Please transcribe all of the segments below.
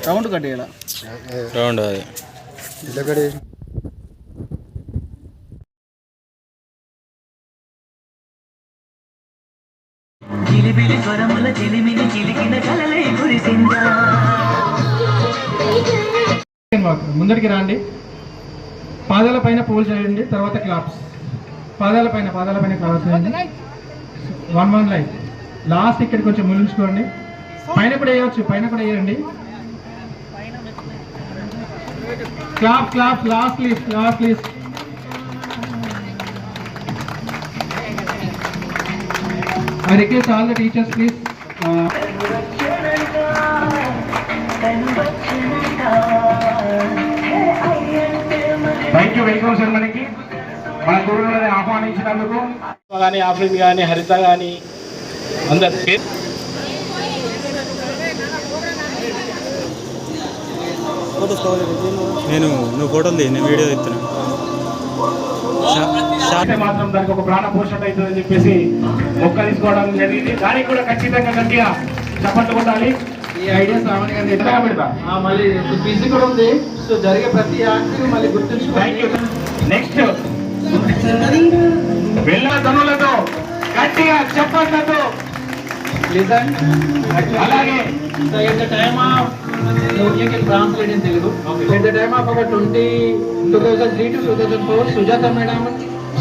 Round కట్టేయాల round అది ఇట్లా కట్టే జిలిబిలి స్వరముల జిలిమిలి చిలికిన కలలే కురిసిందా. ముందరికి రండి, పాదాల పైన పూలు చేయండి, తర్వాత క్లాప్స్. పాదాల పైన క్లాప్స్ చేయండి. వన్ లైన్ లాస్ట్ ఇక్కడ కొంచెం ముగించుకోండి. పైన కూడా వేయవచ్చు, పైన కూడా వేయండి. Clap clap last please. I request all the teachers please. Thank you. Welcome సెరమనీకి మన గురువులని ఆహ్వానించినందుకు కానీ ఆఫ్రిన్ కానీ హరిత కానీ అందరు నువ్వు ఫోటోలు నేను వీడియో ఇస్తున్నాను. మాత్రం దానికి ఒక ప్రాణ పోషణ అవుతుందని చెప్పేసి మొక్క తీసుకోవడం జరిగింది. దానికి కూడా ఖచ్చితంగా గట్టిగా చప్పట్లు కొట్టాలి. ఈ ఐడియా సామాన్య గారిని ఎట్లా పెడతా మళ్ళీ బిజీ కూడా ఉంది. సో జరిగే ప్రతి యాక్టివ్ మళ్ళీ గుర్తుంచుకోండి. నెక్స్ట్ వెళ్ళ ధనులతో గట్టిగా చప్పట్లతో లిసన్. అలాగే So at the time of, you can translate in Telugu. Okay. At the time of our 2003 to 2004, Sujata madam,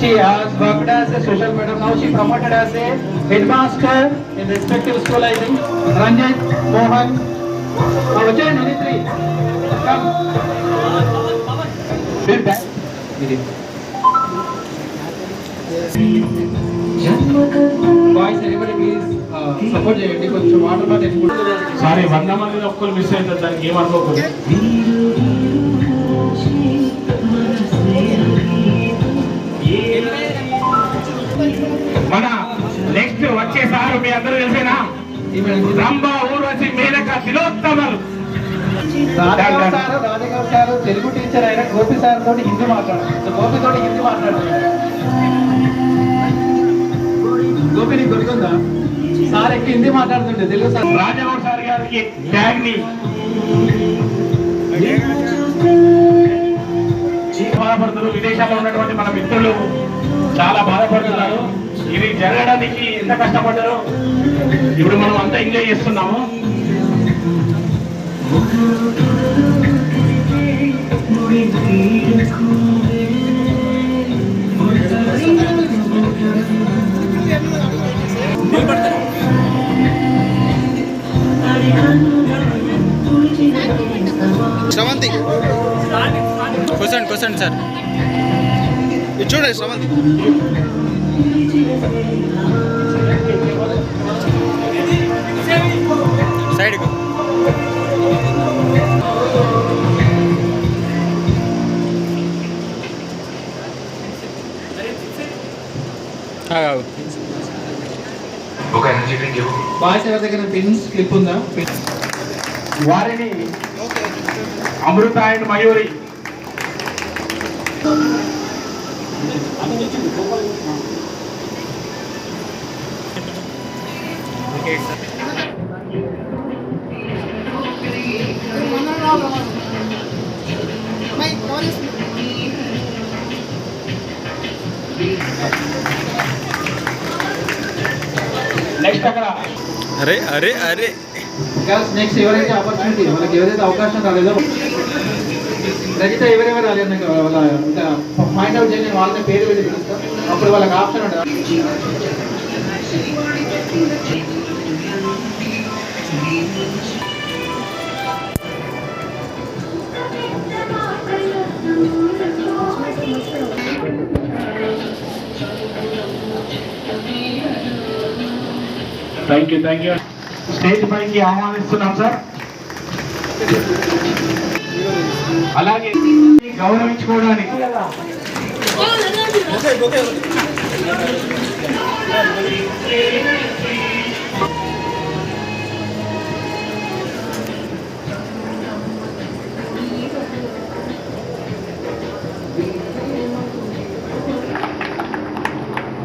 she has worked as a social madam. Now she promoted as a headmaster in respective school. I think Ranjit, Mohan, Vijay, Nitri, come. Boys, everybody please support చేయండి. కొంచెం water బాగా తెచ్చుకుంటారు. Sorry 100 మంది ఒక్కరు miss అవుతుంది, దానికి ఏమనుకోకూడదు. మన next వచ్చేసారు మీ అందరూ తెలిసేనా, రంభ ఊర్వశి మేనక తిలోత్తమలు. రాజగారు సార్ తెలుగు టీచర్ అయిన గోపి సార్ తోటి హిందీ మాట్లాడారు. గోపి తోటి హిందీ మాట్లాడారు. గోపి నీకు గుర్తుందా? సార్ ఎక్కువ హిందీ మాట్లాడుతుండే, తెలుగు సార్. రాజగౌడ్ సార్ గారికి ట్యాగ్ ని బాధపడుతున్నారు. విదేశాల్లో ఉన్నటువంటి మన మిత్రులు చాలా బాధపడుతున్నారు. ఇది జరగడానికి ఎంత కష్టపడ్డారో ఇప్పుడు మనం అంతా ఎంజాయ్ చేస్తున్నాము. శ్రవంతి కూర్చోండి సార్, ఇది చూడండి శ్రవంతి. సైడ్కు బాయ్స్ ఎవరి దగ్గర పిన్స్ క్లిప్ ఉందా? వారిని అమృత అండ్ మయూరి నెక్స్ట్ అక్కడ అరే నెక్స్ట్ ఎవరైతే ఆపర్చునిటీ వాళ్ళకి ఎవరైతే అవకాశం రాలేదో రజిత ఎవరెవరు రాలేదు వాళ్ళ ఫైండ్ అవుట్ చేయండి. వాళ్ళని పేరు పెట్టి పిలుస్తాం, అప్పుడు వాళ్ళకి ఆప్షన్ ఉంటుంది. Thank you. స్టేజ్ పైకి ఆహ్వానిస్తున్నాం సార్. అలాగే గౌరవించుకోవడానికి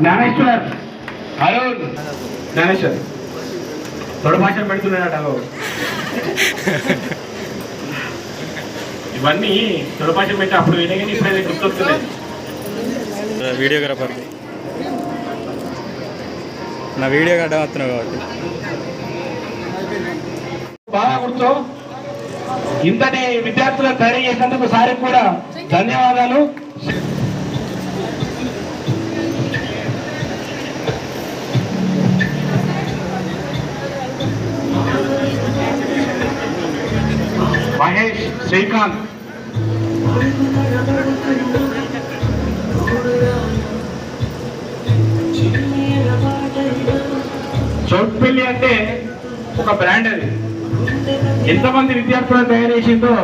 జ్ఞానేశ్వర్, అరుణ్, జ్ఞానేశ్వర్ తొడభాషలు పెడుతున్నాడట ఇవన్నీ తొడభాషలు పెట్టి అప్పుడు వినగానే ఇప్పుడైతే గుర్తొస్తున్నాయి. వీడియోగ్రాఫర్కి నా వీడియో గడ్డ వస్తున్నావు కాబట్టి బాగా గుర్తు. ఇంతటి విద్యార్థులను తయారు చేసినందుకు సారికి కూడా ధన్యవాదాలు. మహేష్, శ్రీకాంత్, చౌట్పల్లి అంటే ఒక బ్రాండ్. అది ఎంతమంది విద్యార్థులను తయారు చేసిందో,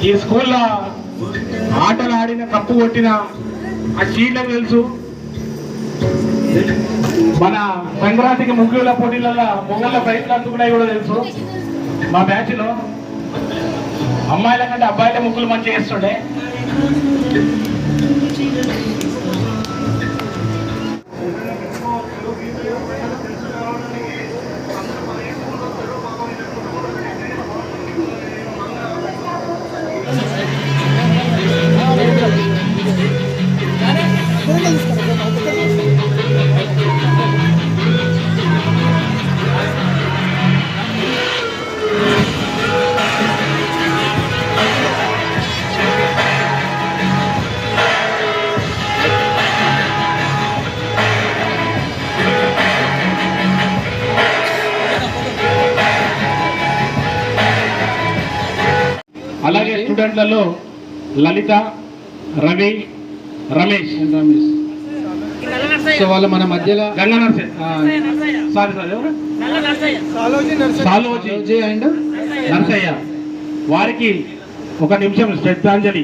ఈ స్కూల్లో ఆటలు ఆడిన కప్పు కొట్టిన ఆ చీట్లకు తెలుసు. మన సంక్రాంతికి ముగ్గుల పోటీలలో మొగళ్ళ ప్రైజ్లు అందుకున్నాయి కూడా తెలుసు. మా బ్యాచ్ లో అమ్మాయిల కంటే అబ్బాయిల ముగ్గులు మంచిగా వేస్తుండే. అలాగే స్టూడెంట్లలో లలిత, రవి, రమేష్. సో వాళ్ళు మన మధ్యలో గంగా నర్సే, సాలోజీ అండ్ నర్సయ్య, వారికి ఒక నిమిషం శ్రద్ధాంజలి.